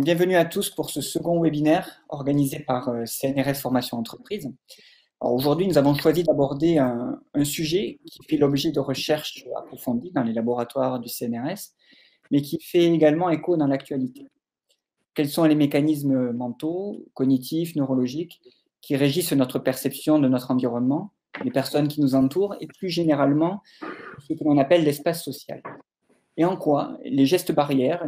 Donc, bienvenue à tous pour ce second webinaire organisé par CNRS Formation Entreprise. Alors, aujourd'hui, nous avons choisi d'aborder un sujet qui fait l'objet de recherches approfondies dans les laboratoires du CNRS, mais qui fait également écho dans l'actualité. Quels sont les mécanismes mentaux, cognitifs, neurologiques qui régissent notre perception de notre environnement, les personnes qui nous entourent et plus généralement ce que l'on appelle l'espace social? Et en quoi les gestes barrières,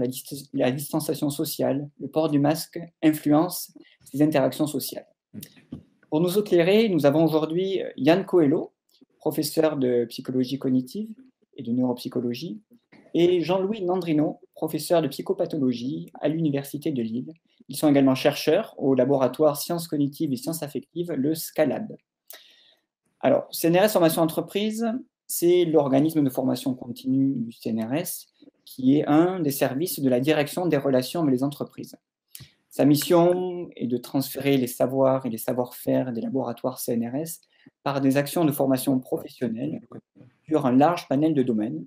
la distanciation sociale, le port du masque influencent ces interactions sociales? Pour nous éclairer, nous avons aujourd'hui Yann Coelho, professeur de psychologie cognitive et de neuropsychologie, et Jean-Louis Nandrino, professeur de psychopathologie à l'Université de Lille. Ils sont également chercheurs au laboratoire Sciences cognitives et Sciences affectives, le SCALAB. Alors, CNRS Formation Entreprise, c'est l'organisme de formation continue du CNRS qui est un des services de la direction des relations avec les entreprises. Sa mission est de transférer les savoirs et les savoir-faire des laboratoires CNRS par des actions de formation professionnelle sur un large panel de domaines,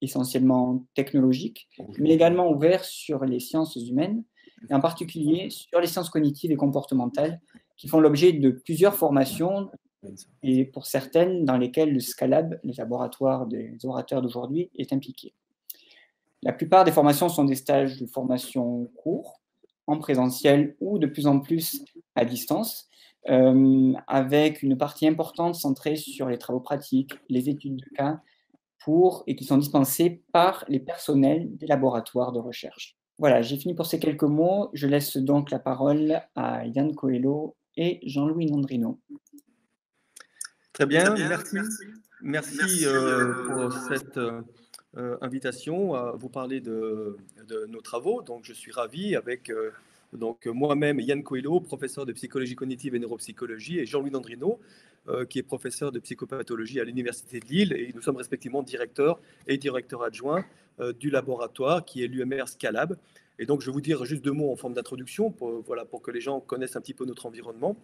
essentiellement technologiques, mais également ouverts sur les sciences humaines, et en particulier sur les sciences cognitives et comportementales, qui font l'objet de plusieurs formations, et pour certaines dans lesquelles le SCALAB, le laboratoire des orateurs d'aujourd'hui, est impliqué. La plupart des formations sont des stages de formation courts, en présentiel ou de plus en plus à distance, avec une partie importante centrée sur les travaux pratiques, les études de cas, et qui sont dispensés par les personnels des laboratoires de recherche. Voilà, j'ai fini pour ces quelques mots. Je laisse donc la parole à Yann Coelho et Jean-Louis Nandrino. Très bien, merci. Merci pour cette invitation à vous parler de nos travaux. Donc, je suis ravi avec moi-même Yann Coelho, professeur de psychologie cognitive et neuropsychologie, et Jean-Louis Nandrino, qui est professeur de psychopathologie à l'Université de Lille. Et nous sommes respectivement directeurs et directeurs adjoints du laboratoire qui est l'UMR Scalab. Et donc, je vais vous dire juste deux mots en forme d'introduction pour que les gens connaissent un petit peu notre environnement.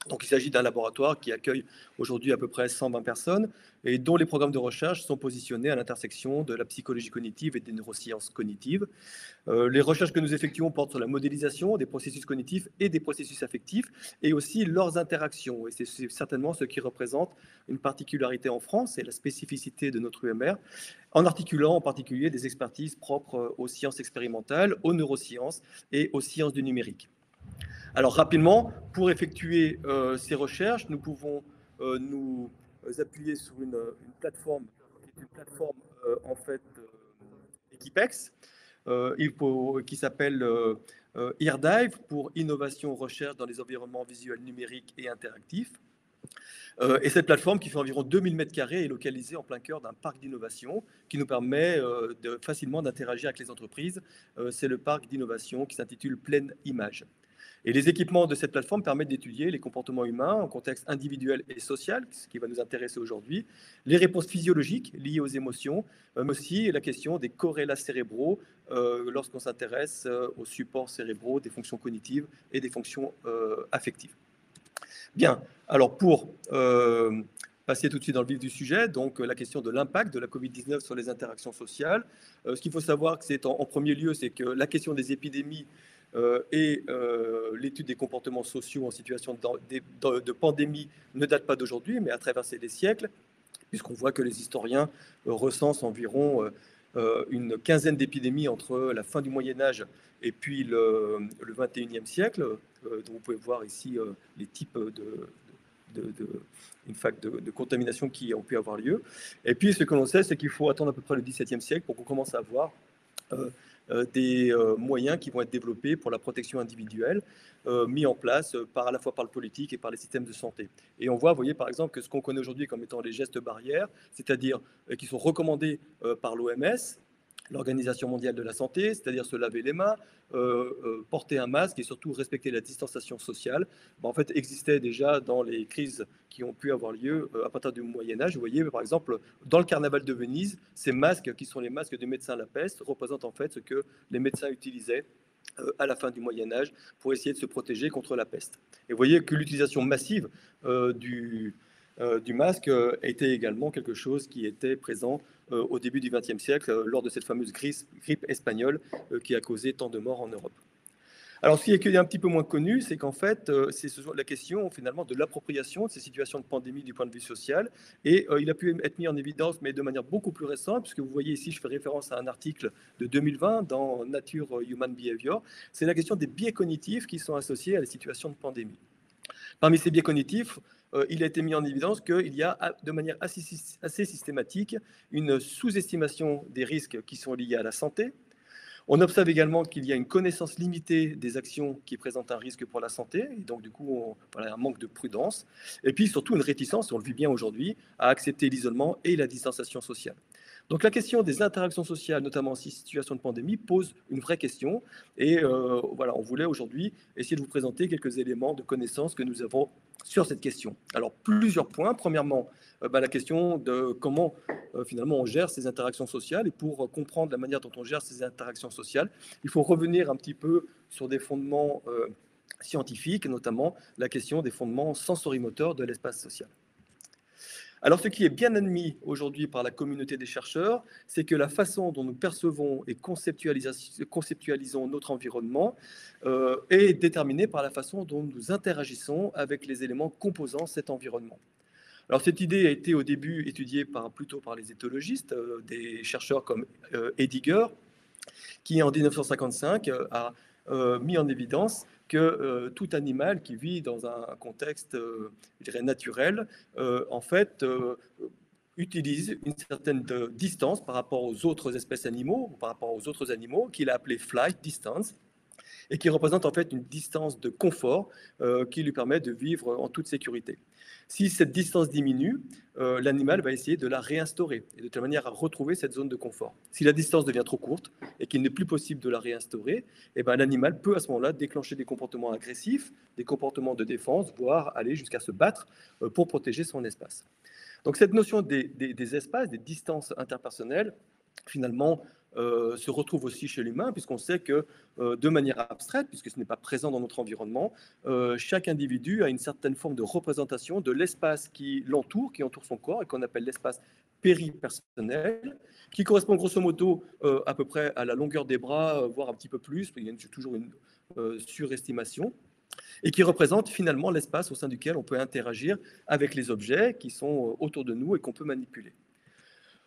Donc, il s'agit d'un laboratoire qui accueille aujourd'hui à peu près 120 personnes et dont les programmes de recherche sont positionnés à l'intersection de la psychologie cognitive et des neurosciences cognitives. Les recherches que nous effectuons portent sur la modélisation des processus cognitifs et des processus affectifs et aussi leurs interactions. Et c'est certainement ce qui représente une particularité en France et la spécificité de notre UMR, en articulant en particulier des expertises propres aux sciences expérimentales, aux neurosciences et aux sciences du numérique. Alors rapidement, pour effectuer ces recherches, nous pouvons nous appuyer sur une plateforme qui est une plateforme en fait Equipex, qui s'appelle IRDive pour Innovation Recherche dans les environnements visuels numériques et interactifs. Et cette plateforme qui fait environ 2000 m² est localisée en plein cœur d'un parc d'innovation qui nous permet facilement d'interagir avec les entreprises. C'est le parc d'innovation qui s'intitule Pleine Image. Et les équipements de cette plateforme permettent d'étudier les comportements humains en contexte individuel et social, ce qui va nous intéresser aujourd'hui, les réponses physiologiques liées aux émotions, mais aussi la question des corrélats cérébraux lorsqu'on s'intéresse aux supports cérébraux des fonctions cognitives et des fonctions affectives. Bien, alors pour passer tout de suite dans le vif du sujet, donc la question de l'impact de la Covid-19 sur les interactions sociales. Ce qu'il faut savoir, c'est en premier lieu, c'est que la question des épidémies et l'étude des comportements sociaux en situation de pandémie ne date pas d'aujourd'hui, mais a traversé des siècles, puisqu'on voit que les historiens recensent environ une quinzaine d'épidémies entre la fin du Moyen-Âge et puis le 21e siècle. Donc vous pouvez voir ici les types de contamination qui ont pu avoir lieu. Et puis ce que l'on sait, c'est qu'il faut attendre à peu près le XVIIe siècle pour qu'on commence à voir des moyens qui vont être développés pour la protection individuelle, mis en place à la fois par le politique et par les systèmes de santé. Et on voit, vous voyez par exemple, que ce qu'on connaît aujourd'hui comme étant les gestes barrières, c'est-à-dire qui sont recommandés par l'OMS, l'Organisation mondiale de la santé, c'est-à-dire se laver les mains, porter un masque et surtout respecter la distanciation sociale, en fait existait déjà dans les crises qui ont pu avoir lieu à partir du Moyen-Âge. Vous voyez par exemple dans le carnaval de Venise, ces masques qui sont les masques du médecin La Peste représentent en fait ce que les médecins utilisaient à la fin du Moyen-Âge pour essayer de se protéger contre la peste. Et vous voyez que l'utilisation massive du masque était également quelque chose qui était présent au début du XXe siècle lors de cette fameuse grippe espagnole qui a causé tant de morts en Europe. Alors, ce qui est un petit peu moins connu, c'est qu'en fait, c'est la question finalement de l'appropriation de ces situations de pandémie du point de vue social. Et il a pu être mis en évidence, mais de manière beaucoup plus récente, puisque vous voyez ici, je fais référence à un article de 2020 dans Nature Human Behavior. C'est la question des biais cognitifs qui sont associés à la situation de pandémie. Parmi ces biais cognitifs, il a été mis en évidence qu'il y a de manière assez systématique une sous-estimation des risques qui sont liés à la santé. On observe également qu'il y a une connaissance limitée des actions qui présentent un risque pour la santé, et donc du coup, voilà, un manque de prudence, et puis surtout une réticence, on le vit bien aujourd'hui, à accepter l'isolement et la distanciation sociale. Donc la question des interactions sociales, notamment en situation de pandémie, pose une vraie question, et voilà, on voulait aujourd'hui essayer de vous présenter quelques éléments de connaissances que nous avons sur cette question. Alors plusieurs points. Premièrement, la question de comment finalement on gère ces interactions sociales. Et pour comprendre la manière dont on gère ces interactions sociales, il faut revenir un petit peu sur des fondements scientifiques, notamment la question des fondements sensorimoteurs de l'espace social. Alors, ce qui est bien admis aujourd'hui par la communauté des chercheurs, c'est que la façon dont nous percevons et conceptualisons notre environnement est déterminée par la façon dont nous interagissons avec les éléments composant cet environnement. Alors, cette idée a été au début étudiée plutôt par les éthologistes, des chercheurs comme Heidegger, qui en 1955 a mis en évidence que tout animal qui vit dans un contexte, je dirais, naturel, en fait, utilise une certaine distance par rapport aux autres espèces animaux, ou par rapport aux autres animaux, qu'il a appelé flight distance, et qui représente en fait une distance de confort qui lui permet de vivre en toute sécurité. Si cette distance diminue, l'animal va essayer de la réinstaurer, et de telle manière à retrouver cette zone de confort. Si la distance devient trop courte et qu'il n'est plus possible de la réinstaurer, eh ben, l'animal peut à ce moment-là déclencher des comportements agressifs, des comportements de défense, voire aller jusqu'à se battre pour protéger son espace. Donc cette notion des espaces, des distances interpersonnelles, finalement, se retrouve aussi chez l'humain, puisqu'on sait que de manière abstraite, puisque ce n'est pas présent dans notre environnement, chaque individu a une certaine forme de représentation de l'espace qui l'entoure, qui entoure son corps, et qu'on appelle l'espace péripersonnel, qui correspond grosso modo à peu près à la longueur des bras, voire un petit peu plus, il y a toujours une surestimation, et qui représente finalement l'espace au sein duquel on peut interagir avec les objets qui sont autour de nous et qu'on peut manipuler.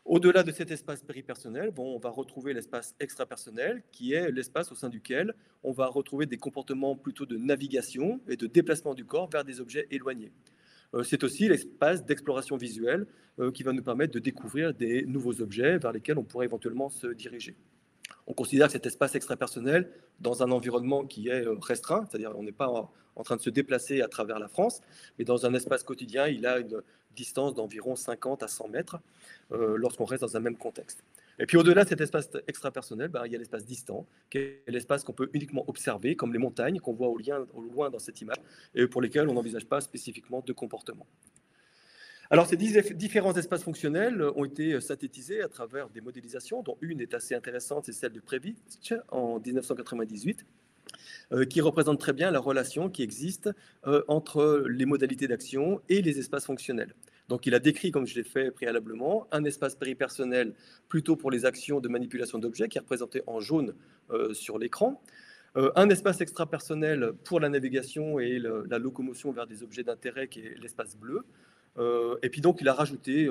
Au-delà de cet espace péripersonnel, on va retrouver l'espace extrapersonnel, qui est l'espace au sein duquel on va retrouver des comportements plutôt de navigation et de déplacement du corps vers des objets éloignés. C'est aussi l'espace d'exploration visuelle qui va nous permettre de découvrir des nouveaux objets vers lesquels on pourrait éventuellement se diriger. On considère que cet espace extrapersonnel, dans un environnement qui est restreint, c'est-à-dire on n'est pas en train de se déplacer à travers la France, mais dans un espace quotidien, il a une distance d'environ 50 à 100 mètres lorsqu'on reste dans un même contexte. Et puis au-delà de cet espace extrapersonnel, il y a l'espace distant, qui est l'espace qu'on peut uniquement observer, comme les montagnes qu'on voit au loin dans cette image, et pour lesquelles on n'envisage pas spécifiquement de comportement. Alors, ces différents espaces fonctionnels ont été synthétisés à travers des modélisations, dont une est assez intéressante, c'est celle de Previch en 1998, qui représente très bien la relation qui existe entre les modalités d'action et les espaces fonctionnels. Donc, il a décrit, comme je l'ai fait préalablement, un espace péripersonnel plutôt pour les actions de manipulation d'objets, qui est représenté en jaune sur l'écran, un espace extrapersonnel pour la navigation et la locomotion vers des objets d'intérêt, qui est l'espace bleu. Et puis donc, il a rajouté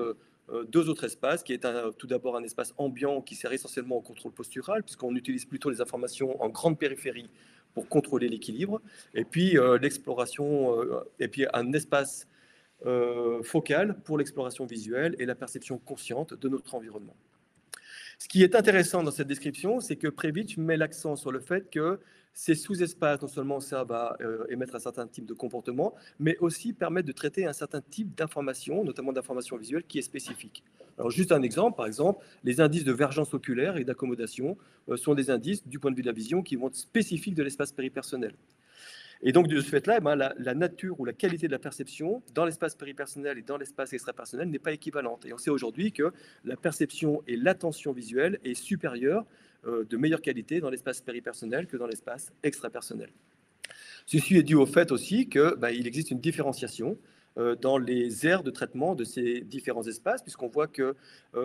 deux autres espaces, qui est tout d'abord un espace ambiant qui sert essentiellement au contrôle postural, puisqu'on utilise plutôt les informations en grande périphérie pour contrôler l'équilibre, et puis l'exploration, et puis un espace focal pour l'exploration visuelle et la perception consciente de notre environnement. Ce qui est intéressant dans cette description, c'est que Previch met l'accent sur le fait que ces sous-espaces non seulement servent à émettre un certain type de comportement, mais aussi permettent de traiter un certain type d'information, notamment d'information visuelle, qui est spécifique. Alors juste un exemple, par exemple, les indices de vergence oculaire et d'accommodation sont des indices du point de vue de la vision qui vont être spécifiques de l'espace péripersonnel. Et donc, de ce fait-là, la nature ou la qualité de la perception dans l'espace péripersonnel et dans l'espace extrapersonnel n'est pas équivalente. Et on sait aujourd'hui que la perception et l'attention visuelle est supérieure de meilleure qualité dans l'espace péripersonnel que dans l'espace extrapersonnel. Ceci est dû au fait aussi qu'il existe une différenciation dans les aires de traitement de ces différents espaces, puisqu'on voit que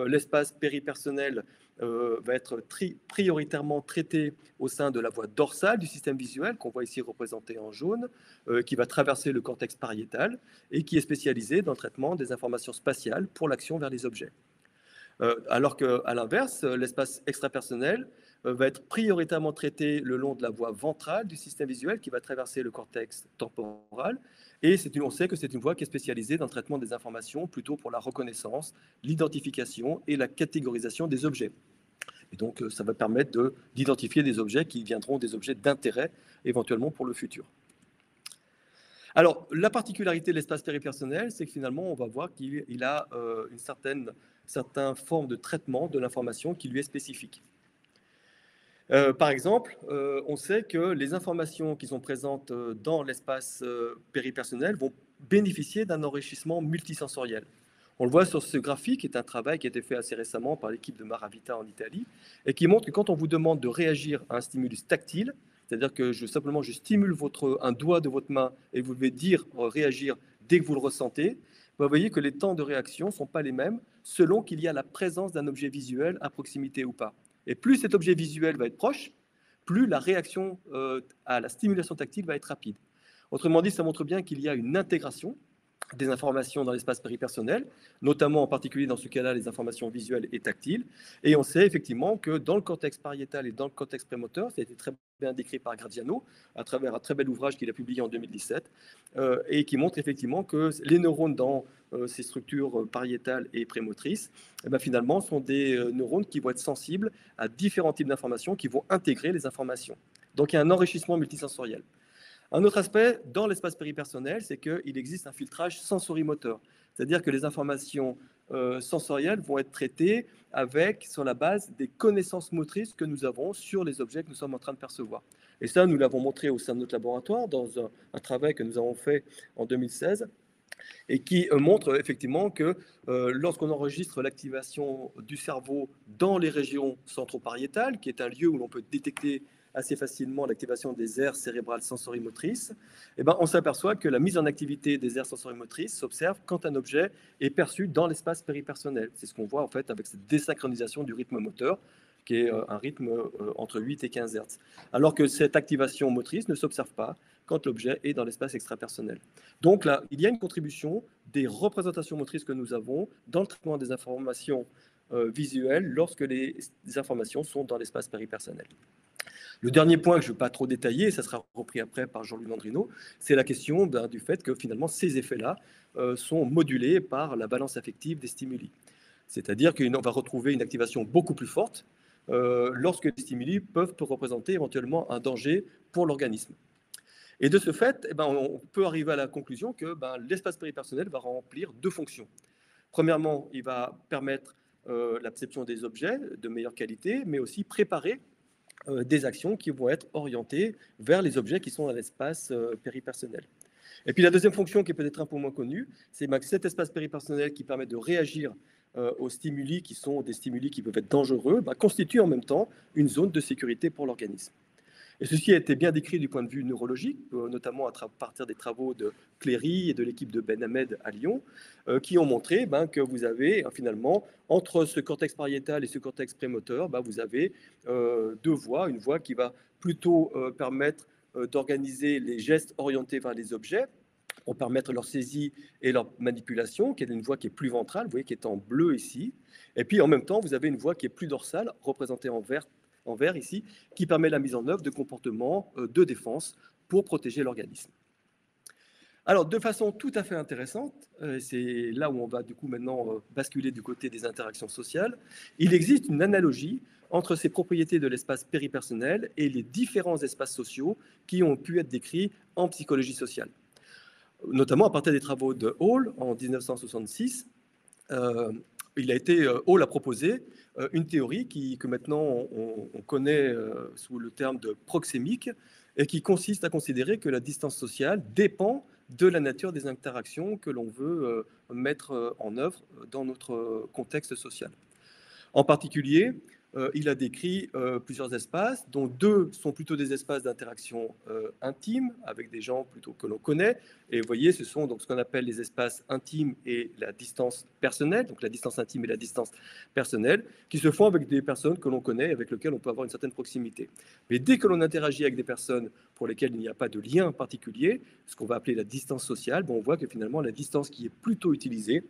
l'espace péripersonnel va être prioritairement traité au sein de la voie dorsale du système visuel, qu'on voit ici représenté en jaune, qui va traverser le cortex pariétal et qui est spécialisé dans le traitement des informations spatiales pour l'action vers les objets. Alors qu'à l'inverse, l'espace extrapersonnel va être prioritairement traité le long de la voie ventrale du système visuel qui va traverser le cortex temporal. Et on sait que c'est une voie qui est spécialisée dans le traitement des informations plutôt pour la reconnaissance, l'identification et la catégorisation des objets. Et donc, ça va permettre d'identifier des objets qui viendront des objets d'intérêt éventuellement pour le futur. Alors, la particularité de l'espace péripersonnel, c'est que finalement, on va voir qu'il a une certaine forme de traitement de l'information qui lui est spécifique. Par exemple, on sait que les informations qui sont présentes dans l'espace péripersonnel vont bénéficier d'un enrichissement multisensoriel. On le voit sur ce graphique, qui est un travail qui a été fait assez récemment par l'équipe de Maravita en Italie, et qui montre que quand on vous demande de réagir à un stimulus tactile, c'est-à-dire que je stimule un doigt de votre main et vous devez réagir dès que vous le ressentez, vous voyez que les temps de réaction ne sont pas les mêmes selon qu'il y a la présence d'un objet visuel à proximité ou pas. Et plus cet objet visuel va être proche, plus la réaction à la stimulation tactile va être rapide. Autrement dit, ça montre bien qu'il y a une intégration des informations dans l'espace péripersonnel, notamment en particulier dans ce cas-là, les informations visuelles et tactiles. Et on sait effectivement que dans le cortex pariétal et dans le cortex prémoteur, ça a été très bien décrit par Gradiano à travers un très bel ouvrage qu'il a publié en 2017, et qui montre effectivement que les neurones dans ces structures pariétales et prémotrices, finalement, sont des neurones qui vont être sensibles à différents types d'informations, qui vont intégrer les informations. Donc il y a un enrichissement multisensoriel. Un autre aspect dans l'espace péripersonnel, c'est qu'il existe un filtrage sensorimoteur, c'est-à-dire que les informations sensorielles vont être traitées sur la base des connaissances motrices que nous avons sur les objets que nous sommes en train de percevoir. Et ça, nous l'avons montré au sein de notre laboratoire dans un travail que nous avons fait en 2016 et qui montre effectivement que lorsqu'on enregistre l'activation du cerveau dans les régions centropariétales, qui est un lieu où l'on peut détecter assez facilement l'activation des aires cérébrales sensorimotrices, on s'aperçoit que la mise en activité des aires sensorimotrices s'observe quand un objet est perçu dans l'espace péripersonnel. C'est ce qu'on voit en fait avec cette désynchronisation du rythme moteur, qui est un rythme entre 8 et 15 Hz. Alors que cette activation motrice ne s'observe pas quand l'objet est dans l'espace extrapersonnel. Donc là, il y a une contribution des représentations motrices que nous avons dans le traitement des informations visuelles lorsque les informations sont dans l'espace péripersonnel. Le dernier point que je ne vais pas trop détailler, et ça sera repris après par Jean-Louis Landrino, c'est la question du fait que finalement ces effets-là sont modulés par la balance affective des stimuli. C'est-à-dire qu'on va retrouver une activation beaucoup plus forte lorsque les stimuli peuvent représenter éventuellement un danger pour l'organisme. Et de ce fait, on peut arriver à la conclusion que l'espace péripersonnel va remplir deux fonctions. Premièrement, il va permettre la perception des objets de meilleure qualité, mais aussi préparer des actions qui vont être orientées vers les objets qui sont dans l'espace péripersonnel. Et puis la deuxième fonction qui est peut-être un peu moins connue, c'est que cet espace péripersonnel qui permet de réagir aux stimuli qui sont des stimuli qui peuvent être dangereux, constitue en même temps une zone de sécurité pour l'organisme. Et ceci a été bien décrit du point de vue neurologique, notamment à partir des travaux de Cléry et de l'équipe de Ben Hamed à Lyon, qui ont montré que vous avez finalement, entre ce cortex pariétal et ce cortex prémoteur, vous avez deux voies. Une voie qui va plutôt permettre d'organiser les gestes orientés vers les objets, pour permettre leur saisie et leur manipulation, qui est une voie qui est plus ventrale, vous voyez, qui est en bleu ici. Et puis en même temps, vous avez une voie qui est plus dorsale, représentée en vert ici, qui permet la mise en œuvre de comportements de défense pour protéger l'organisme. Alors, de façon tout à fait intéressante, c'est là où on va du coup maintenant basculer du côté des interactions sociales, il existe une analogie entre ces propriétés de l'espace péripersonnel et les différents espaces sociaux qui ont pu être décrits en psychologie sociale. Notamment à partir des travaux de Hall en 1966, Hall a proposé une théorie que maintenant on connaît sous le terme de proxémique et qui consiste à considérer que la distance sociale dépend de la nature des interactions que l'on veut mettre en œuvre dans notre contexte social. En particulier, il a décrit plusieurs espaces, dont 2 sont plutôt des espaces d'interaction intime, avec des gens plutôt que l'on connaît. Et vous voyez, ce sont donc ce qu'on appelle les espaces intimes et la distance personnelle, donc la distance intime et la distance personnelle, qui se font avec des personnes que l'on connaît, avec lesquelles on peut avoir une certaine proximité. Mais dès que l'on interagit avec des personnes pour lesquelles il n'y a pas de lien particulier, ce qu'on va appeler la distance sociale, on voit que finalement la distance qui est plutôt utilisée,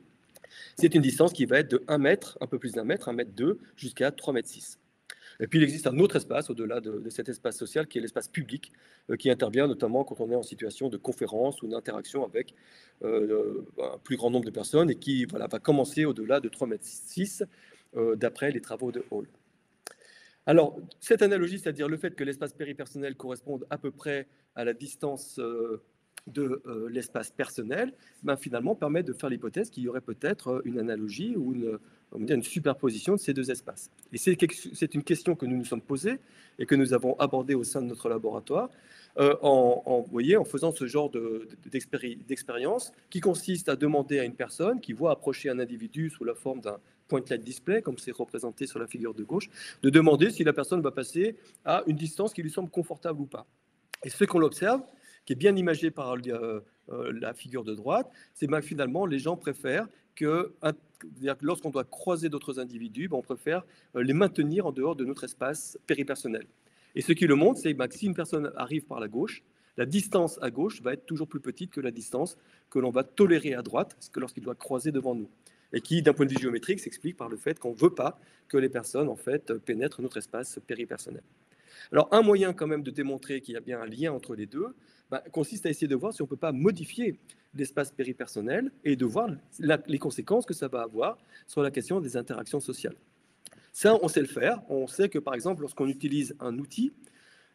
c'est une distance qui va être de 1 mètre, un peu plus d'1 mètre, 1 mètre 2, jusqu'à 3 mètres 6. Et puis il existe un autre espace au-delà de cet espace social qui est l'espace public, qui intervient notamment quand on est en situation de conférence ou d'interaction avec un plus grand nombre de personnes et qui va commencer au-delà de 3 mètres 6 d'après les travaux de Hall. Alors, cette analogie, c'est-à-dire le fait que l'espace péripersonnel corresponde à peu près à la distance de l'espace personnel, finalement permet de faire l'hypothèse qu'il y aurait peut-être une analogie ou une superposition de ces 2 espaces. Et c'est une question que nous nous sommes posée et que nous avons abordée au sein de notre laboratoire en faisant ce genre d'expérience qui consiste à demander à une personne qui voit approcher un individu sous la forme d'un point light display, comme c'est représenté sur la figure de gauche, de demander si la personne va passer à une distance qui lui semble confortable ou pas. Et ce qu'on observe, qui est bien imagé par la figure de droite, c'est que finalement, les gens préfèrent que lorsqu'on doit croiser d'autres individus, on préfère les maintenir en dehors de notre espace péripersonnel. Et ce qui le montre, c'est que si une personne arrive par la gauche, la distance à gauche va être toujours plus petite que la distance que l'on va tolérer à droite, lorsqu'il doit croiser devant nous. Et qui, d'un point de vue géométrique, s'explique par le fait qu'on ne veut pas que les personnes en fait, pénètrent notre espace péripersonnel. Alors, un moyen quand même de démontrer qu'il y a bien un lien entre les deux consiste à essayer de voir si on ne peut pas modifier l'espace péripersonnel et de voir les conséquences que ça va avoir sur la question des interactions sociales. Ça, on sait le faire. On sait que, par exemple, lorsqu'on utilise un outil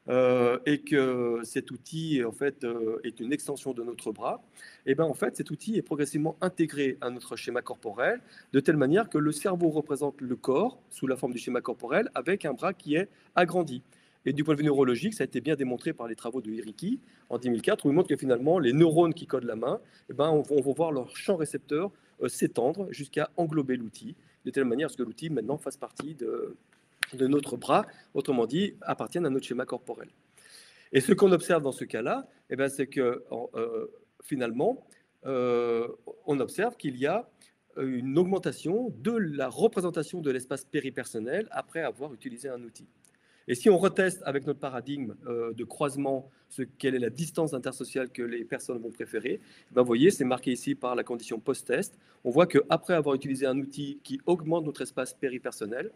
et que cet outil en fait, est une extension de notre bras, et en fait, cet outil est progressivement intégré à notre schéma corporel de telle manière que le cerveau représente le corps sous la forme du schéma corporel avec un bras qui est agrandi. Et du point de vue neurologique, ça a été bien démontré par les travaux de Hiriki en 2004, où il montre que finalement, les neurones qui codent la main, on va voir leur champ récepteur s'étendre jusqu'à englober l'outil, de telle manière que l'outil maintenant fasse partie de notre bras, autrement dit, appartiennent à notre schéma corporel. Et ce qu'on observe dans ce cas-là, c'est que finalement, on observe qu'il y a une augmentation de la représentation de l'espace péripersonnel après avoir utilisé un outil. Et si on reteste avec notre paradigme de croisement quelle est la distance intersociale que les personnes vont préférer, vous voyez, c'est marqué ici par la condition post-test. On voit qu'après avoir utilisé un outil qui augmente notre espace péripersonnel,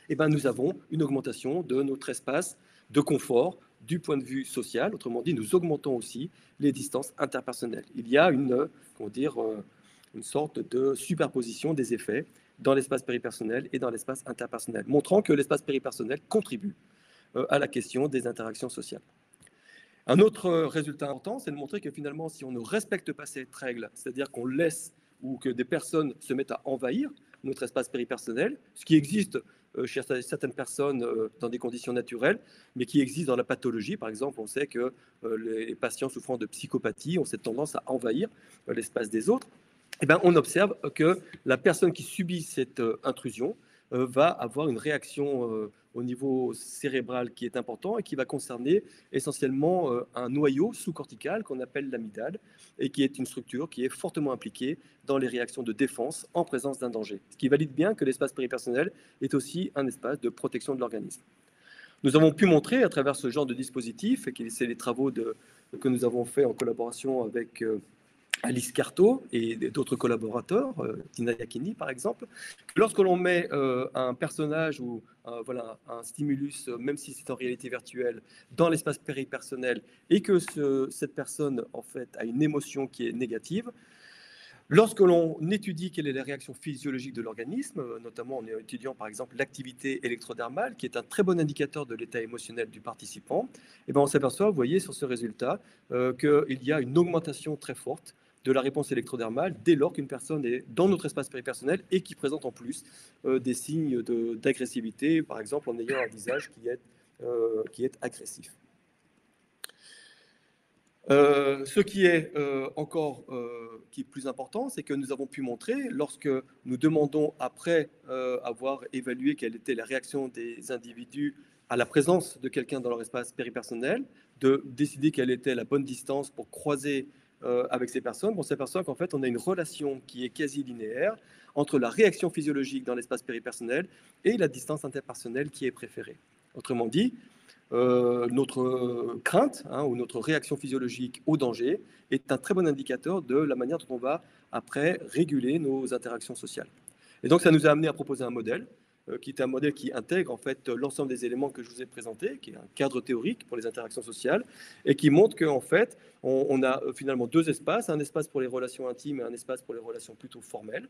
nous avons une augmentation de notre espace de confort du point de vue social. Autrement dit, nous augmentons aussi les distances interpersonnelles. Il y a une sorte de superposition des effets dans l'espace péripersonnel et dans l'espace interpersonnel, montrant que l'espace péripersonnel contribue à la question des interactions sociales. Un autre résultat important, c'est de montrer que finalement, si on ne respecte pas cette règle, c'est-à-dire qu'on laisse ou que des personnes se mettent à envahir notre espace péripersonnel, ce qui existe chez certaines personnes dans des conditions naturelles, mais qui existe dans la pathologie. Par exemple, on sait que les patients souffrant de psychopathie ont cette tendance à envahir l'espace des autres. On observe que la personne qui subit cette intrusion va avoir une réaction au niveau cérébral qui est important et qui va concerner essentiellement un noyau sous-cortical qu'on appelle l'amygdale et qui est une structure qui est fortement impliquée dans les réactions de défense en présence d'un danger. Ce qui valide bien que l'espace péripersonnel est aussi un espace de protection de l'organisme. Nous avons pu montrer à travers ce genre de dispositif, et c'est les travaux que nous avons fait en collaboration avec Alice Carto et d'autres collaborateurs, Tina Iachini par exemple, lorsque l'on met un personnage ou un stimulus, même si c'est en réalité virtuelle, dans l'espace péripersonnel et que cette personne en fait a une émotion qui est négative, lorsque l'on étudie quelle est la réaction physiologique de l'organisme, notamment en étudiant par exemple l'activité électrodermale, qui est un très bon indicateur de l'état émotionnel du participant, on s'aperçoit, vous voyez sur ce résultat, qu'il y a une augmentation très forte de la réponse électrodermale dès lors qu'une personne est dans notre espace péripersonnel et qui présente en plus des signes d'agressivité, par exemple en ayant un visage qui est agressif. Ce qui est encore qui est plus important, c'est que nous avons pu montrer, lorsque nous demandons, après avoir évalué quelle était la réaction des individus à la présence de quelqu'un dans leur espace péripersonnel, de décider quelle était la bonne distance pour croiser avec ces personnes, on s'aperçoit qu'en fait, on a une relation qui est quasi linéaire entre la réaction physiologique dans l'espace péripersonnel et la distance interpersonnelle qui est préférée. Autrement dit, notre crainte ou notre réaction physiologique au danger est un très bon indicateur de la manière dont on va après réguler nos interactions sociales. Et donc ça nous a amené à proposer un modèle qui est un modèle qui intègre en fait l'ensemble des éléments que je vous ai présentés, qui est un cadre théorique pour les interactions sociales et qui montre qu'en fait on a finalement deux espaces, un espace pour les relations intimes et un espace pour les relations plutôt formelles,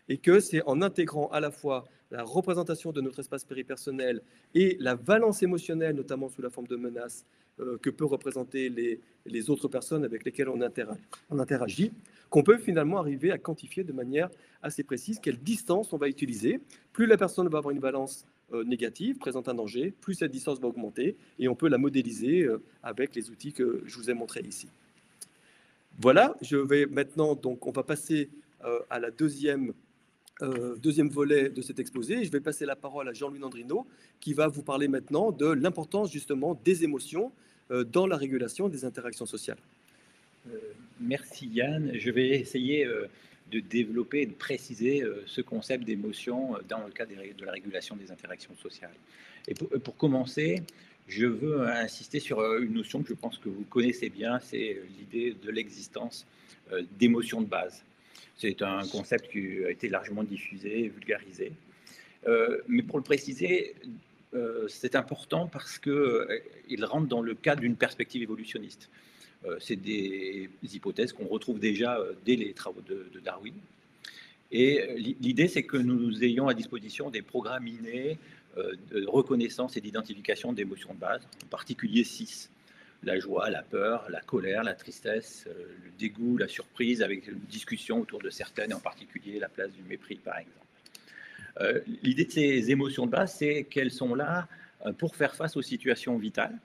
et que c'est en intégrant à la fois la représentation de notre espace péripersonnel et la valence émotionnelle, notamment sous la forme de menaces, que peut représenter les autres personnes avec lesquelles on interagit, qu'on peut finalement arriver à quantifier de manière assez précise quelle distance on va utiliser. Plus la personne va avoir une valence négative, présente un danger, plus cette distance va augmenter, et on peut la modéliser avec les outils que je vous ai montrés ici. Voilà, je vais maintenant, donc on va passer à la deuxième volet de cet exposé. Je vais passer la parole à Jean-Louis Nandrino, qui va vous parler maintenant de l'importance justement des émotions dans la régulation des interactions sociales. Merci Yann. Je vais essayer de développer et de préciser ce concept d'émotion dans le cadre de la régulation des interactions sociales. Et pour commencer, je veux insister sur une notion que je pense que vous connaissez bien, c'est l'idée de l'existence d'émotions de base. C'est un concept qui a été largement diffusé, vulgarisé. Mais pour le préciser, c'est important parce qu'il rentre dans le cadre d'une perspective évolutionniste. C'est des hypothèses qu'on retrouve déjà dès les travaux de Darwin. Et l'idée, c'est que nous ayons à disposition des programmes innés de reconnaissance et d'identification d'émotions de base, en particulier 6. La joie, la peur, la colère, la tristesse, le dégoût, la surprise, avec une discussion autour de certaines, en particulier la place du mépris, par exemple. L'idée de ces émotions de base, c'est qu'elles sont là pour faire face aux situations vitales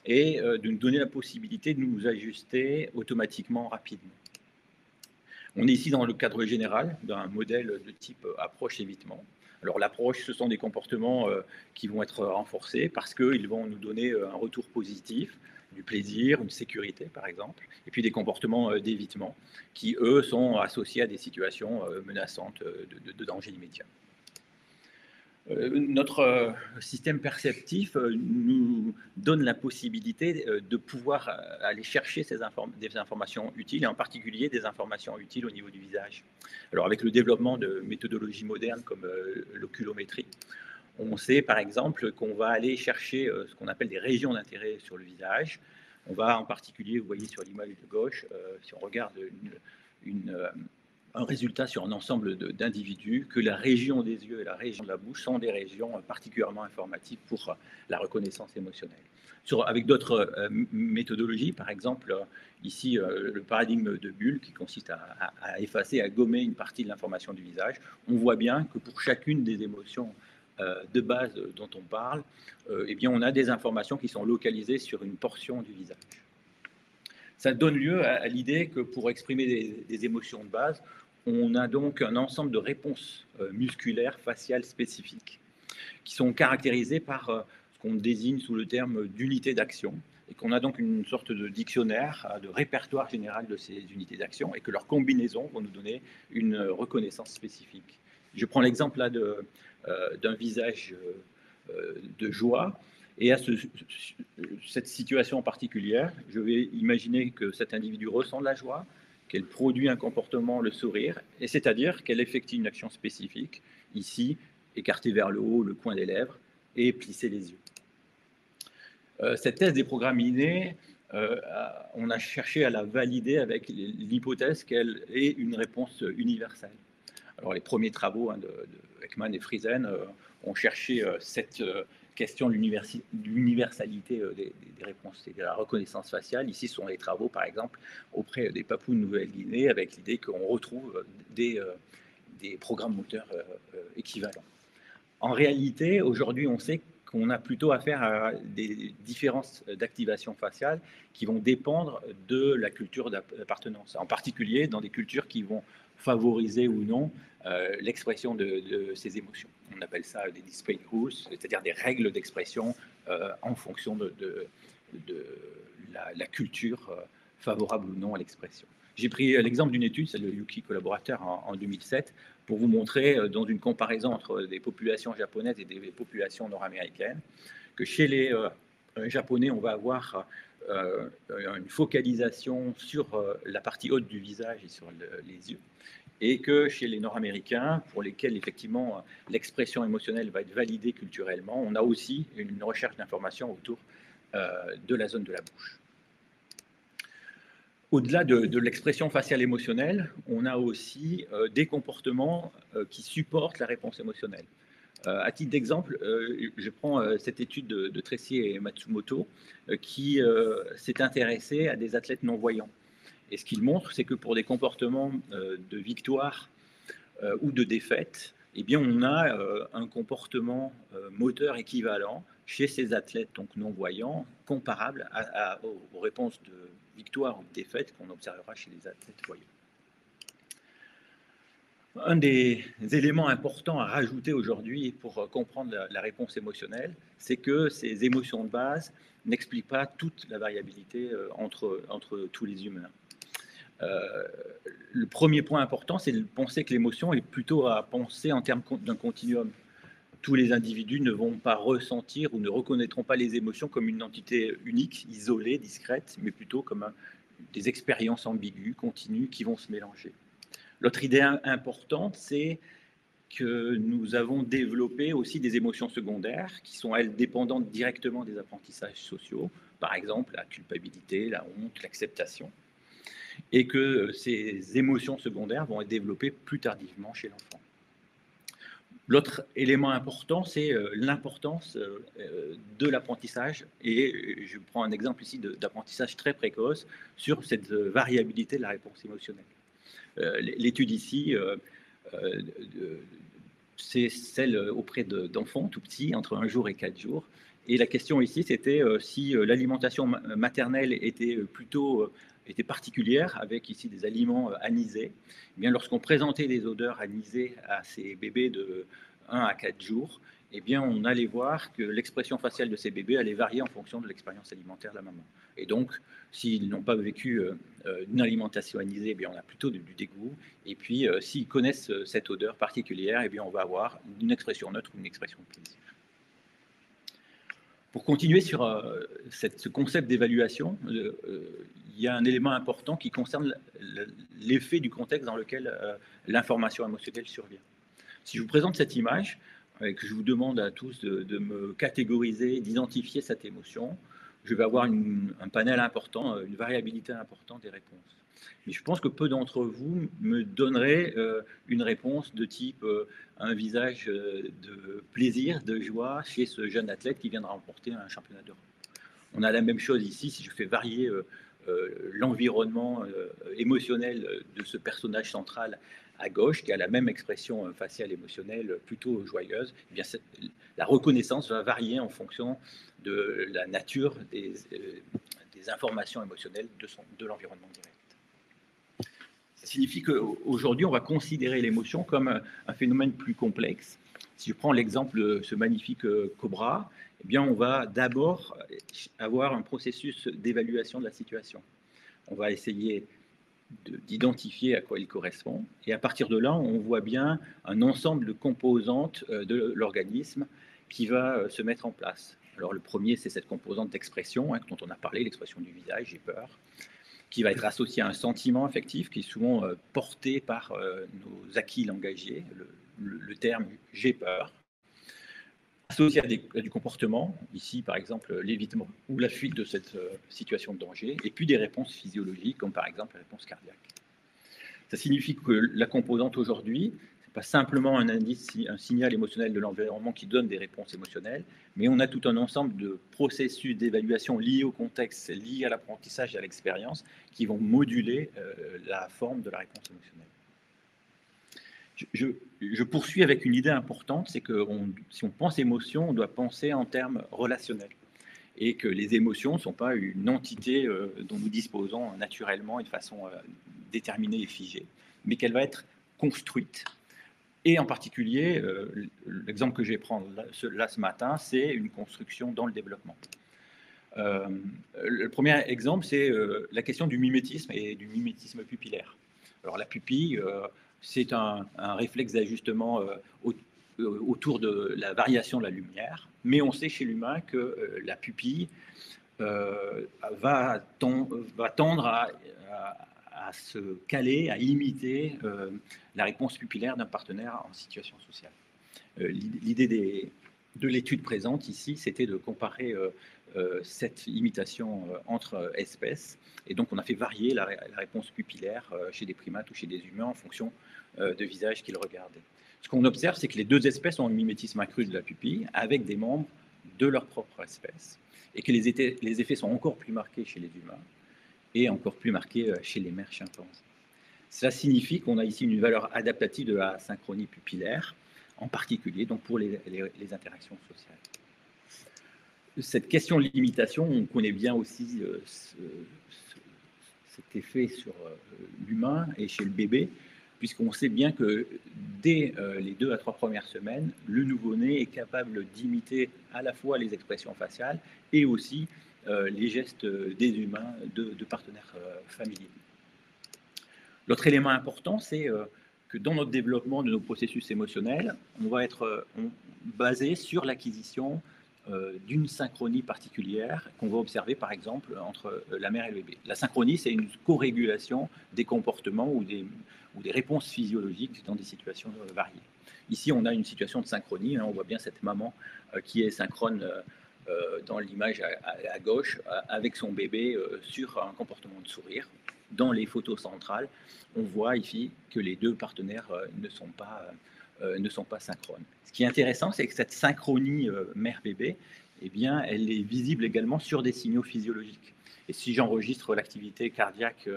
et de nous donner la possibilité de nous ajuster automatiquement, rapidement. On est ici dans le cadre général d'un modèle de type approche-évitement. Alors l'approche, ce sont des comportements qui vont être renforcés parce qu'ils vont nous donner un retour positif, du plaisir, une sécurité par exemple, et puis des comportements d'évitement qui, eux, sont associés à des situations menaçantes de danger immédiat. Notre système perceptif nous donne la possibilité de pouvoir aller chercher des informations utiles, et en particulier des informations utiles au niveau du visage. Alors avec le développement de méthodologies modernes comme l'oculométrie, on sait par exemple qu'on va aller chercher ce qu'on appelle des régions d'intérêt sur le visage. On va en particulier, vous voyez sur l'image de gauche, si on regarde un résultat sur un ensemble d'individus, que la région des yeux et la région de la bouche sont des régions particulièrement informatives pour la reconnaissance émotionnelle. Avec d'autres méthodologies, par exemple, ici, le paradigme de Bull, qui consiste à effacer, à gommer une partie de l'information du visage, on voit bien que pour chacune des émotions de base dont on parle, eh bien, on a des informations qui sont localisées sur une portion du visage. Ça donne lieu à l'idée que pour exprimer des émotions de base, on a donc un ensemble de réponses musculaires, faciales spécifiques, qui sont caractérisées par ce qu'on désigne sous le terme d'unité d'action, et qu'on a donc une sorte de dictionnaire, de répertoire général de ces unités d'action, et que leurs combinaisons vont nous donner une reconnaissance spécifique. Je prends l'exemple là d'un visage de joie. Et à cette situation particulière, je vais imaginer que cet individu ressent de la joie, qu'elle produit un comportement, le sourire, et c'est-à-dire qu'elle effectue une action spécifique, ici, écarter vers le haut le coin des lèvres et plisser les yeux. Cette thèse des programmes innés, on a cherché à la valider avec l'hypothèse qu'elle est une réponse universelle. Alors les premiers travaux de Ekman et Friesen ont cherché cette question de l'universalité des réponses et de la reconnaissance faciale. Ici sont les travaux, par exemple, auprès des Papoues de Nouvelle-Guinée, avec l'idée qu'on retrouve des programmes moteurs équivalents. En réalité, aujourd'hui, on sait qu'on a plutôt affaire à des différences d'activation faciale qui vont dépendre de la culture d'appartenance, en particulier dans des cultures qui vont favoriser ou non l'expression de ces émotions. On appelle ça des display rules, c'est-à-dire des règles d'expression en fonction de la culture favorable ou non à l'expression. J'ai pris l'exemple d'une étude, celle de Yuki collaborateur en 2007, pour vous montrer dans une comparaison entre des populations japonaises et des populations nord-américaines, que chez les Japonais, on va avoir une focalisation sur la partie haute du visage et sur les yeux, et que chez les Nord-Américains, pour lesquels effectivement l'expression émotionnelle va être validée culturellement, on a aussi une recherche d'informations autour de la zone de la bouche. Au-delà de l'expression faciale émotionnelle, on a aussi des comportements qui supportent la réponse émotionnelle. À titre d'exemple, je prends cette étude de Tracy et Matsumoto qui s'est intéressée à des athlètes non-voyants. Et ce qu'il montre, c'est que pour des comportements de victoire ou de défaite, eh bien, on a un comportement moteur équivalent chez ces athlètes donc non-voyants, comparable aux réponses de victoire ou de défaite qu'on observera chez les athlètes voyants. Un des éléments importants à rajouter aujourd'hui pour comprendre la réponse émotionnelle, c'est que ces émotions de base n'expliquent pas toute la variabilité entre tous les humains. Le premier point important, c'est de penser que l'émotion est plutôt à penser en termes d'un continuum. Tous les individus ne vont pas ressentir ou ne reconnaîtront pas les émotions comme une entité unique, isolée, discrète, mais plutôt comme des expériences ambiguës, continues, qui vont se mélanger. L'autre idée importante, c'est que nous avons développé aussi des émotions secondaires qui sont, elles, dépendantes directement des apprentissages sociaux, par exemple la culpabilité, la honte, l'acceptation, et que ces émotions secondaires vont être développées plus tardivement chez l'enfant. L'autre élément important, c'est l'importance de l'apprentissage, et je prends un exemple ici d'apprentissage très précoce sur cette variabilité de la réponse émotionnelle. L'étude ici, c'est celle auprès d'enfants tout petits, entre 1 jour et 4 jours, et la question ici, c'était si l'alimentation maternelle était particulière, avec ici des aliments anisés. Eh bien, lorsqu'on présentait des odeurs anisées à ces bébés de 1 à 4 jours, eh bien, on allait voir que l'expression faciale de ces bébés allait varier en fonction de l'expérience alimentaire de la maman. Et donc, s'ils n'ont pas vécu une alimentation anisée, eh bien, on a plutôt du dégoût. Et puis, s'ils connaissent cette odeur particulière, eh bien, on va avoir une expression neutre ou une expression de plaisir. Pour continuer sur ce concept d'évaluation, il y a un élément important qui concerne l'effet du contexte dans lequel l'information émotionnelle survient. Si je vous présente cette image, et que je vous demande à tous de me catégoriser, d'identifier cette émotion, je vais avoir un panel important, une variabilité importante des réponses. Mais je pense que peu d'entre vous me donneraient une réponse de type un visage de plaisir, de joie chez ce jeune athlète qui vient de remporter un championnat d'Europe. On a la même chose ici si je fais varier l'environnement émotionnel de ce personnage central à gauche, qui a la même expression faciale émotionnelle plutôt joyeuse. Eh bien, la reconnaissance va varier en fonction de la nature des informations émotionnelles de l'environnement direct. Ça signifie qu'aujourd'hui, on va considérer l'émotion comme un phénomène plus complexe. Si je prends l'exemple de ce magnifique cobra, eh bien, on va d'abord avoir un processus d'évaluation de la situation. On va essayer d'identifier à quoi il correspond. Et à partir de là, on voit bien un ensemble de composantes de l'organisme qui va se mettre en place. Alors, le premier, c'est cette composante d'expression, dont on a parlé, l'expression du visage, j'ai peur, qui va être associée à un sentiment affectif qui est souvent porté par nos acquis langagiers, le terme « j'ai peur », associé à du comportement, ici par exemple l'évitement ou la fuite de cette situation de danger, et puis des réponses physiologiques, comme par exemple la réponse cardiaque. Ça signifie que la composante aujourd'hui, ce n'est pas simplement un indice, un signal émotionnel de l'environnement qui donne des réponses émotionnelles, mais on a tout un ensemble de processus d'évaluation liés au contexte, liés à l'apprentissage et à l'expérience, qui vont moduler la forme de la réponse émotionnelle. Je poursuis avec une idée importante, c'est que si on pense émotion, on doit penser en termes relationnels. Et que les émotions ne sont pas une entité dont nous disposons naturellement et de façon déterminée et figée, mais qu'elle va être construite. Et en particulier, l'exemple que je vais prendre là ce matin, c'est une construction dans le développement. Le premier exemple, c'est la question du mimétisme et du mimétisme pupillaire. Alors la pupille, c'est un réflexe d'ajustement autour de la variation de la lumière, mais on sait chez l'humain que la pupille va tendre à se caler, à imiter la réponse pupillaire d'un partenaire en situation sociale. L'idée de l'étude présente ici, c'était de comparer cette imitation entre espèces, et donc on a fait varier la réponse pupillaire chez des primates ou chez des humains en fonction de visage qu'ils regardaient. Ce qu'on observe, c'est que les deux espèces ont un mimétisme accru de la pupille avec des membres de leur propre espèce, et que les effets sont encore plus marqués chez les humains et encore plus marqués chez les mères chimpanzés. Cela signifie qu'on a ici une valeur adaptative de la synchronie pupillaire, en particulier donc pour les interactions sociales. Cette question de l'imitation, on connaît bien aussi cet effet sur l'humain et chez le bébé, puisqu'on sait bien que dès les 2 à 3 premières semaines, le nouveau-né est capable d'imiter à la fois les expressions faciales et aussi les gestes des humains de partenaires familiers. L'autre élément important, c'est que dans notre développement de nos processus émotionnels, on va être basé sur l'acquisition d'une synchronie particulière qu'on va observer par exemple entre la mère et le bébé. La synchronie, c'est une co-régulation des comportements ou des réponses physiologiques dans des situations variées. Ici, on a une situation de synchronie, on voit bien cette maman qui est synchrone dans l'image à gauche avec son bébé sur un comportement de sourire. Dans les photos centrales, on voit ici que les deux partenaires ne sont pas synchrones. Ce qui est intéressant, c'est que cette synchronie mère-bébé, eh bien, elle est visible également sur des signaux physiologiques. Et si j'enregistre l'activité cardiaque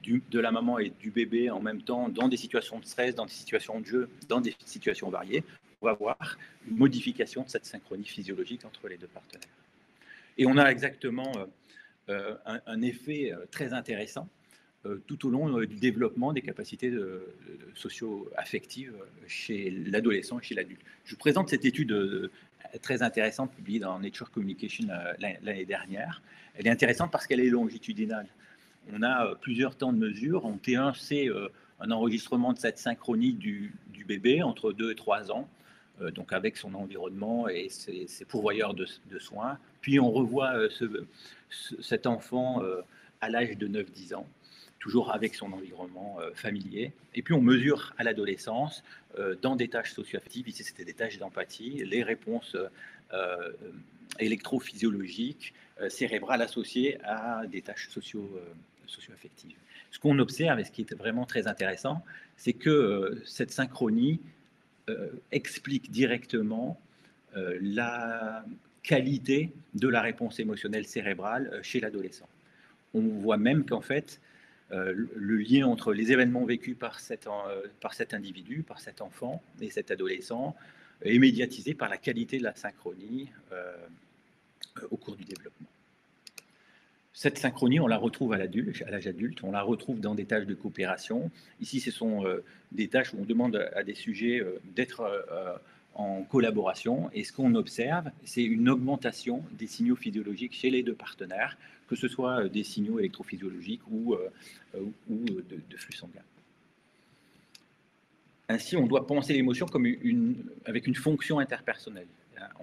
de la maman et du bébé en même temps dans des situations de stress, dans des situations de jeu, dans des situations variées, on va voir une modification de cette synchronie physiologique entre les deux partenaires. Et on a exactement un effet très intéressant tout au long du développement des capacités socio-affectives chez l'adolescent et chez l'adulte. Je vous présente cette étude très intéressante publiée dans Nature Communication l'année dernière. Elle est intéressante parce qu'elle est longitudinale. On a plusieurs temps de mesure. En T1, c'est un enregistrement de cette synchronie du bébé entre 2 et 3 ans, donc avec son environnement et ses pourvoyeurs de soins. Puis on revoit cet enfant à l'âge de 9-10 ans, toujours avec son environnement familier. Et puis on mesure à l'adolescence, dans des tâches socio-affectives, ici c'était des tâches d'empathie, les réponses électrophysiologiques, cérébrales associées à des tâches socio-affectives. Ce qu'on observe, et ce qui est vraiment très intéressant, c'est que cette synchronie explique directement la qualité de la réponse émotionnelle cérébrale chez l'adolescent. On voit même qu'en fait, le lien entre les événements vécus par cet individu, par cet enfant et cet adolescent est médiatisé par la qualité de la synchronie au cours du développement. Cette synchronie, on la retrouve à l'âge adulte, on la retrouve dans des tâches de coopération. Ici, ce sont des tâches où on demande à des sujets d'être en collaboration. Et ce qu'on observe, c'est une augmentation des signaux physiologiques chez les deux partenaires, que ce soit des signaux électrophysiologiques ou de flux sanguin. Ainsi, on doit penser l'émotion comme avec une fonction interpersonnelle.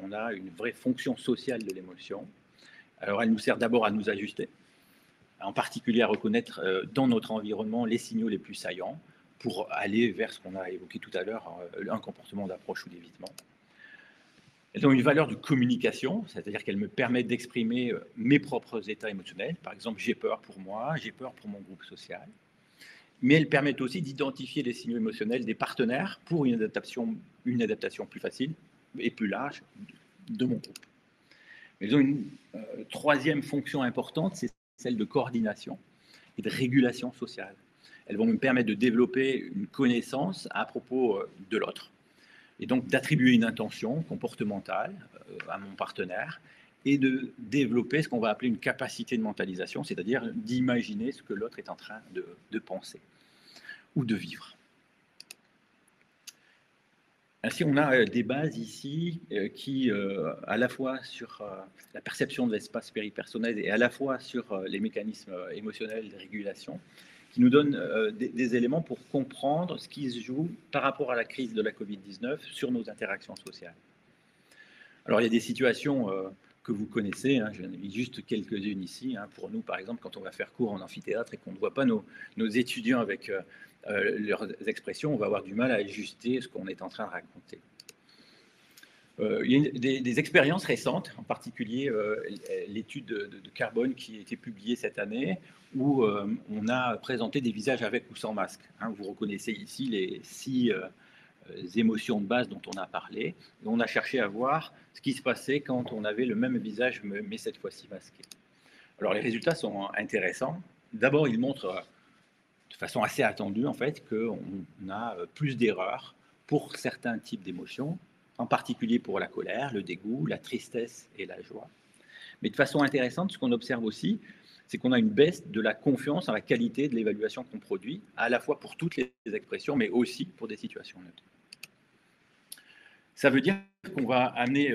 On a une vraie fonction sociale de l'émotion. Alors, elle nous sert d'abord à nous ajuster, en particulier à reconnaître dans notre environnement les signaux les plus saillants pour aller vers ce qu'on a évoqué tout à l'heure, un comportement d'approche ou d'évitement. Elles ont une valeur de communication, c'est-à-dire qu'elles me permettent d'exprimer mes propres états émotionnels. Par exemple, j'ai peur pour moi, j'ai peur pour mon groupe social. Mais elles permettent aussi d'identifier les signaux émotionnels des partenaires pour une adaptation plus facile et plus large de mon groupe. Elles ont une troisième fonction importante, c'est celle de coordination et de régulation sociale. Elles vont me permettre de développer une connaissance à propos de l'autre, et donc d'attribuer une intention comportementale à mon partenaire, et de développer ce qu'on va appeler une capacité de mentalisation, c'est-à-dire d'imaginer ce que l'autre est en train de penser ou de vivre. Ainsi, on a des bases ici qui, à la fois sur la perception de l'espace péripersonnel et à la fois sur les mécanismes émotionnels de régulation, qui nous donnent des éléments pour comprendre ce qui se joue par rapport à la crise de la Covid-19 sur nos interactions sociales. Alors, il y a des situations que vous connaissez, hein, j'en ai mis juste quelques-unes ici. Hein, pour nous, par exemple, quand on va faire cours en amphithéâtre et qu'on ne voit pas nos étudiants avec leurs expressions, on va avoir du mal à ajuster ce qu'on est en train de raconter. Il y a des expériences récentes, en particulier l'étude de carbone qui a été publiée cette année, où on a présenté des visages avec ou sans masque. Hein, vous reconnaissez ici les 6 émotions de base dont on a parlé. Et on a cherché à voir ce qui se passait quand on avait le même visage, mais cette fois-ci masqué. Alors les résultats sont intéressants. D'abord, ils montrent de façon assez attendue, en fait, qu'on a plus d'erreurs pour certains types d'émotions, en particulier pour la colère, le dégoût, la tristesse et la joie. Mais de façon intéressante, ce qu'on observe aussi, c'est qu'on a une baisse de la confiance en la qualité de l'évaluation qu'on produit, à la fois pour toutes les expressions, mais aussi pour des situations neutres. Ça veut dire qu'on va amener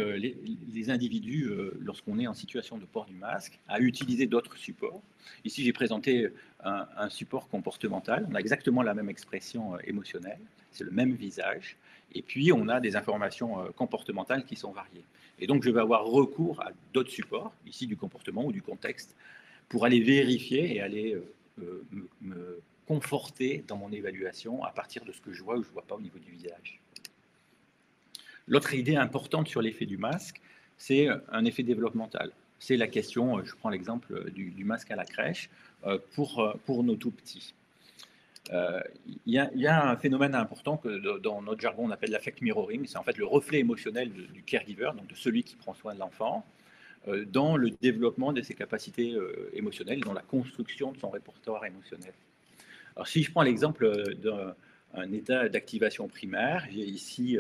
les individus, lorsqu'on est en situation de port du masque, à utiliser d'autres supports. Ici, j'ai présenté un support comportemental. On a exactement la même expression émotionnelle, c'est le même visage. Et puis, on a des informations comportementales qui sont variées. Et donc, je vais avoir recours à d'autres supports, ici du comportement ou du contexte, pour aller vérifier et aller me conforter dans mon évaluation à partir de ce que je vois ou je ne vois pas au niveau du visage. L'autre idée importante sur l'effet du masque, c'est un effet développemental. C'est la question, je prends l'exemple du masque à la crèche, pour nos tout-petits. Il y a un phénomène important que dans notre jargon on appelle l'affect mirroring, c'est en fait le reflet émotionnel du caregiver, donc de celui qui prend soin de l'enfant, dans le développement de ses capacités émotionnelles, dans la construction de son répertoire émotionnel. Alors si je prends l'exemple d'un état d'activation primaire, j'ai ici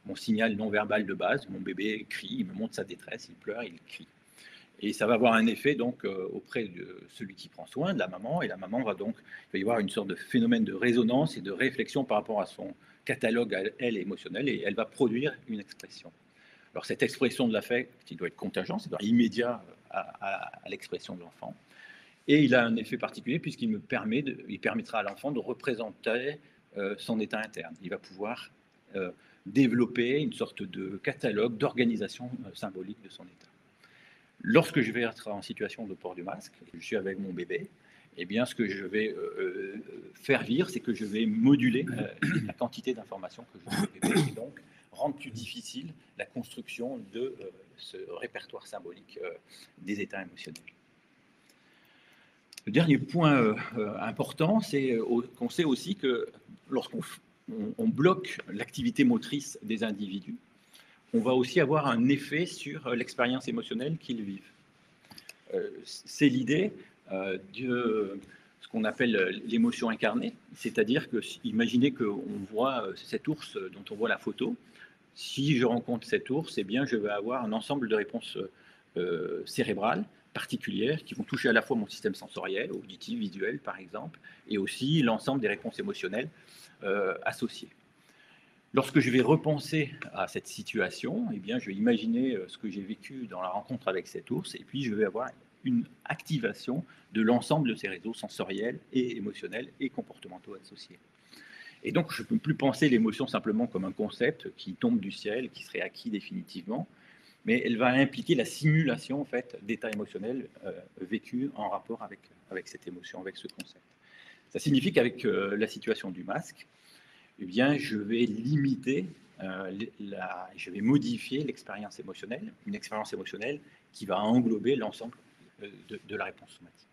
mon signal non verbal de base, mon bébé crie, il me montre sa détresse, il pleure, il crie. Et ça va avoir un effet donc auprès de celui qui prend soin, de la maman, et la maman va donc, il va y avoir une sorte de phénomène de résonance et de réflexion par rapport à son catalogue à elle émotionnel, et elle va produire une expression. Alors cette expression de l'affect, il doit être contingent, c'est-à-dire immédiat à l'expression de l'enfant, et il a un effet particulier puisqu'il il permettra à l'enfant de représenter son état interne. Il va pouvoir développer une sorte de catalogue d'organisation symbolique de son état. Lorsque je vais être en situation de port du masque, et je suis avec mon bébé, eh bien, ce que je vais faire vivre, c'est que je vais moduler la quantité d'informations que je vais bébé, et donc rendre plus difficile la construction de ce répertoire symbolique des états émotionnels. Le dernier point important, c'est qu'on sait aussi que lorsqu'on bloque l'activité motrice des individus, on va aussi avoir un effet sur l'expérience émotionnelle qu'ils vivent. C'est l'idée de ce qu'on appelle l'émotion incarnée, c'est-à-dire que, imaginez qu'on voit cet ours dont on voit la photo. Si je rencontre cet ours, eh bien, je vais avoir un ensemble de réponses cérébrales particulières qui vont toucher à la fois mon système sensoriel, auditif, visuel par exemple, et aussi l'ensemble des réponses émotionnelles associées. Lorsque je vais repenser à cette situation, eh bien, je vais imaginer ce que j'ai vécu dans la rencontre avec cet ours, et puis je vais avoir une activation de l'ensemble de ces réseaux sensoriels et émotionnels et comportementaux associés. Et donc, je ne peux plus penser l'émotion simplement comme un concept qui tombe du ciel, qui serait acquis définitivement, mais elle va impliquer la simulation en fait, d'états émotionnels vécus en rapport avec cette émotion, avec ce concept. Ça signifie qu'avec la situation du masque, eh bien, je vais limiter, je vais modifier l'expérience émotionnelle, une expérience émotionnelle qui va englober l'ensemble de la réponse somatique.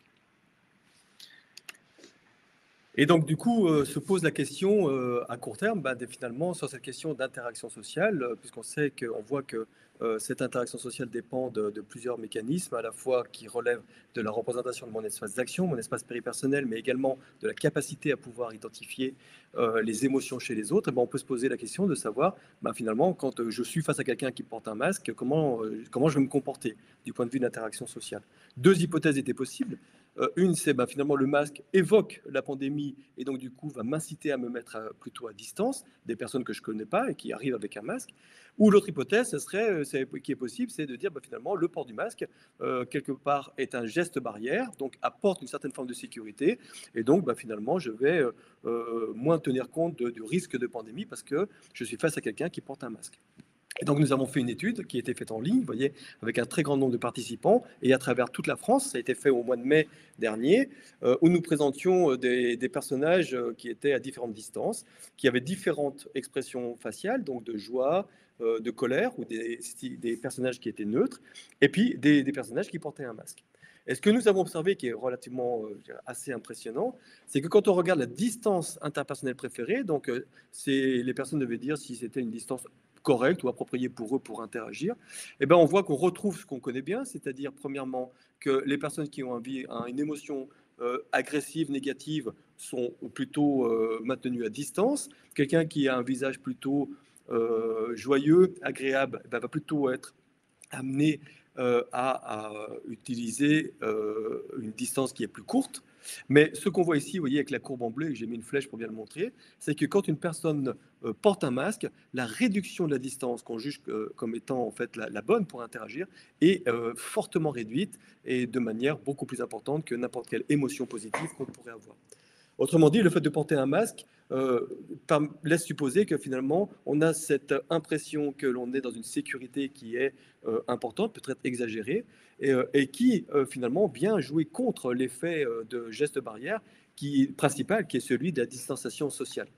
Et donc, du coup, se pose la question à court terme, finalement, sur cette question d'interaction sociale, puisqu'on sait qu'on voit que cette interaction sociale dépend de plusieurs mécanismes, à la fois qui relèvent de la représentation de mon espace d'action, mon espace péripersonnel, mais également de la capacité à pouvoir identifier les émotions chez les autres. Et on peut se poser la question de savoir, finalement, quand je suis face à quelqu'un qui porte un masque, comment je vais me comporter du point de vue d'interaction sociale. Deux hypothèses étaient possibles. Une, c'est finalement le masque évoque la pandémie et donc du coup va m'inciter à me mettre plutôt à distance des personnes que je ne connais pas et qui arrivent avec un masque. Ou l'autre hypothèse, qui est possible, c'est de dire finalement le port du masque, quelque part, est un geste barrière, donc apporte une certaine forme de sécurité. Et donc finalement, je vais moins tenir compte du risque de pandémie parce que je suis face à quelqu'un qui porte un masque. Et donc, nous avons fait une étude qui a été faite en ligne, vous voyez, avec un très grand nombre de participants et à travers toute la France. Ça a été fait au mois de mai dernier, où nous présentions des personnages qui étaient à différentes distances, qui avaient différentes expressions faciales, donc de joie, de colère, ou des personnages qui étaient neutres, et puis des personnages qui portaient un masque. Et ce que nous avons observé, qui est relativement assez impressionnant, c'est que quand on regarde la distance interpersonnelle préférée, donc les personnes devaient dire si c'était une distance correcte ou appropriée pour eux pour interagir, on voit qu'on retrouve ce qu'on connaît bien, c'est-à-dire premièrement que les personnes qui ont une émotion agressive, négative, sont plutôt maintenues à distance. Quelqu'un qui a un visage plutôt joyeux, agréable, va plutôt être amené à utiliser une distance qui est plus courte. Mais ce qu'on voit ici, vous voyez, avec la courbe en bleu, et j'ai mis une flèche pour bien le montrer, c'est que quand une personne porte un masque, la réduction de la distance qu'on juge comme étant en fait la bonne pour interagir est fortement réduite et de manière beaucoup plus importante que n'importe quelle émotion positive qu'on pourrait avoir. Autrement dit, le fait de porter un masque laisse supposer que finalement, on a cette impression que l'on est dans une sécurité qui est importante, peut-être exagérée, et qui finalement vient jouer contre l'effet de geste barrière principal, qui est celui de la distanciation sociale.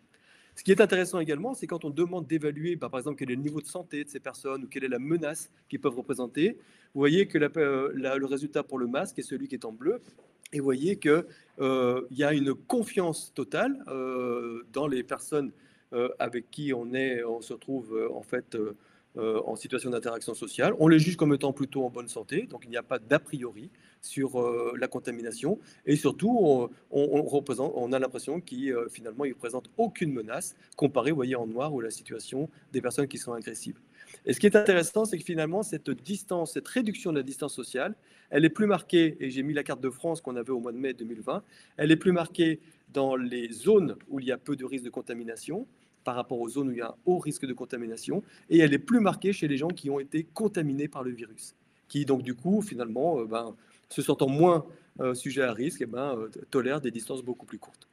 Ce qui est intéressant également, c'est quand on demande d'évaluer, par exemple, quel est le niveau de santé de ces personnes ou quelle est la menace qu'ils peuvent représenter. Vous voyez que le résultat pour le masque est celui qui est en bleu. Et vous voyez qu'il y a une confiance totale dans les personnes avec qui on se trouve en fait en situation d'interaction sociale. On les juge comme étant plutôt en bonne santé, donc il n'y a pas d'a priori sur la contamination. Et surtout, on a l'impression qu'ils finalement ils ne représentent aucune menace comparé, vous voyez en noir, où la situation des personnes qui sont agressives. Et ce qui est intéressant, c'est que finalement, cette distance, cette réduction de la distance sociale, elle est plus marquée, et j'ai mis la carte de France qu'on avait au mois de mai 2020, elle est plus marquée dans les zones où il y a peu de risque de contamination, par rapport aux zones où il y a un haut risque de contamination, et elle est plus marquée chez les gens qui ont été contaminés par le virus, qui donc du coup, finalement, se sentant moins sujets à risque, tolèrent des distances beaucoup plus courtes.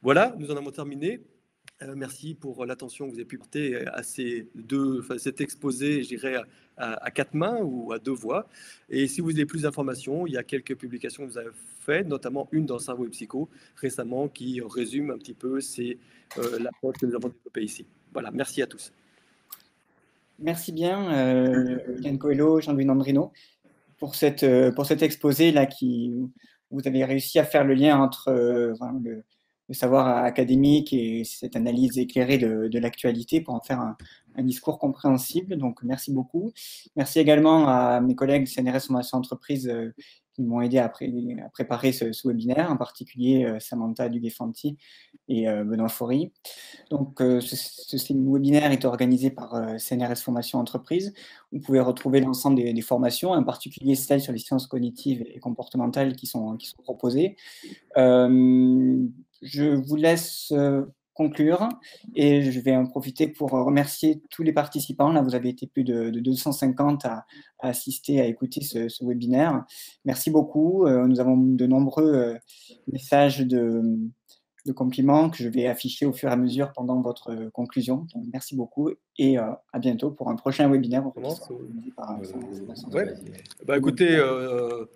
Voilà, nous en avons terminé. Merci pour l'attention que vous avez pu porter à cet exposé, je dirais, à quatre mains ou à deux voix. Et si vous avez plus d'informations, il y a quelques publications que vous avez faites, notamment une dans Cerveau et Psycho récemment, qui résume un petit peu l'approche que nous avons développée ici. Voilà, merci à tous. Merci bien, Yann Coelho, Jean-Louis Nandrino, pour cet exposé-là vous avez réussi à faire le lien entre le savoir académique et cette analyse éclairée de l'actualité pour en faire un discours compréhensible. Donc, merci beaucoup. Merci également à mes collègues CNRS Formation Entreprise qui m'ont aidé à préparer ce webinaire, en particulier Samantha Duguay-Fanti et Benoît Faury. Donc, ce webinaire est organisé par CNRS Formation Entreprise. Vous pouvez retrouver l'ensemble des formations, en particulier celles sur les sciences cognitives et comportementales qui sont proposées. Je vous laisse conclure et je vais en profiter pour remercier tous les participants. Là, vous avez été plus de 250 à assister, à écouter ce webinaire. Merci beaucoup. Nous avons de nombreux messages de compliments que je vais afficher au fur et à mesure pendant votre conclusion. Donc, merci beaucoup et à bientôt pour un prochain webinaire. Écoutez,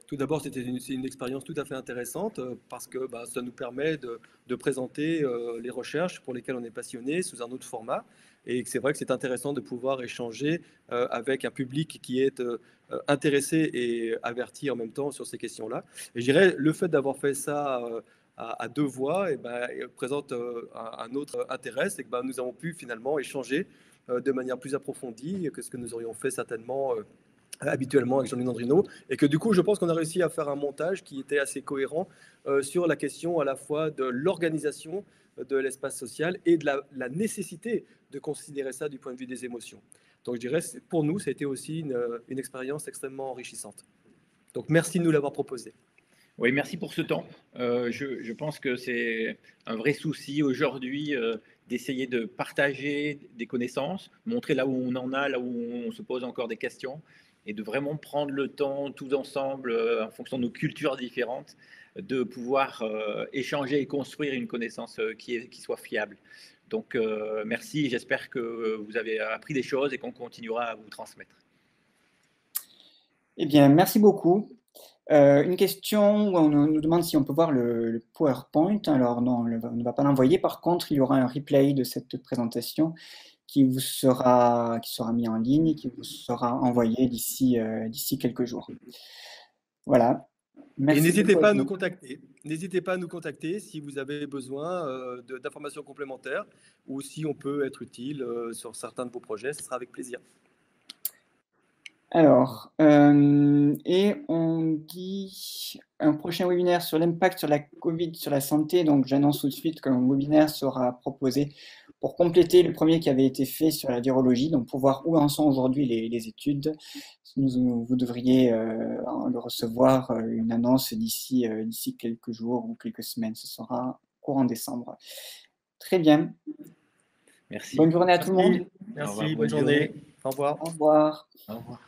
tout d'abord, c'est une expérience tout à fait intéressante parce que ça nous permet de présenter les recherches pour lesquelles on est passionné sous un autre format. Et c'est vrai que c'est intéressant de pouvoir échanger avec un public qui est intéressé et averti en même temps sur ces questions-là. Et je dirais, le fait d'avoir fait ça à deux voix présente un autre intérêt, c'est que nous avons pu finalement échanger de manière plus approfondie que ce que nous aurions fait certainement habituellement avec Jean-Louis Landrino, et que du coup je pense qu'on a réussi à faire un montage qui était assez cohérent sur la question à la fois de l'organisation de l'espace social et de la nécessité de considérer ça du point de vue des émotions. Donc je dirais, pour nous, ça a été aussi une expérience extrêmement enrichissante. Donc merci de nous l'avoir proposé. Oui, merci pour ce temps. Je pense que c'est un vrai souci aujourd'hui d'essayer de partager des connaissances, montrer là où on en a, là où on se pose encore des questions, et de vraiment prendre le temps tous ensemble, en fonction de nos cultures différentes, de pouvoir échanger et construire une connaissance qui soit fiable. Donc merci, j'espère que vous avez appris des choses et qu'on continuera à vous transmettre. Eh bien, merci beaucoup. Une question où on nous demande si on peut voir le PowerPoint. Alors non, on ne va pas l'envoyer. Par contre, il y aura un replay de cette présentation qui sera mis en ligne et qui vous sera envoyé d'ici quelques jours. Voilà. Merci. Et n'hésitez pas à nous contacter. N'hésitez pas à nous contacter si vous avez besoin d'informations complémentaires ou si on peut être utile sur certains de vos projets. Ce sera avec plaisir. Alors, et on dit un prochain webinaire sur l'impact sur la Covid sur la santé. Donc, j'annonce tout de suite qu'un webinaire sera proposé pour compléter le premier qui avait été fait sur la virologie, donc pour voir où en sont aujourd'hui les études. Vous devriez le recevoir une annonce d'ici quelques jours ou quelques semaines. Ce sera courant décembre. Très bien. Merci. Bonne journée à tout le monde. Merci, bonne journée. Au revoir. Au revoir. Au revoir.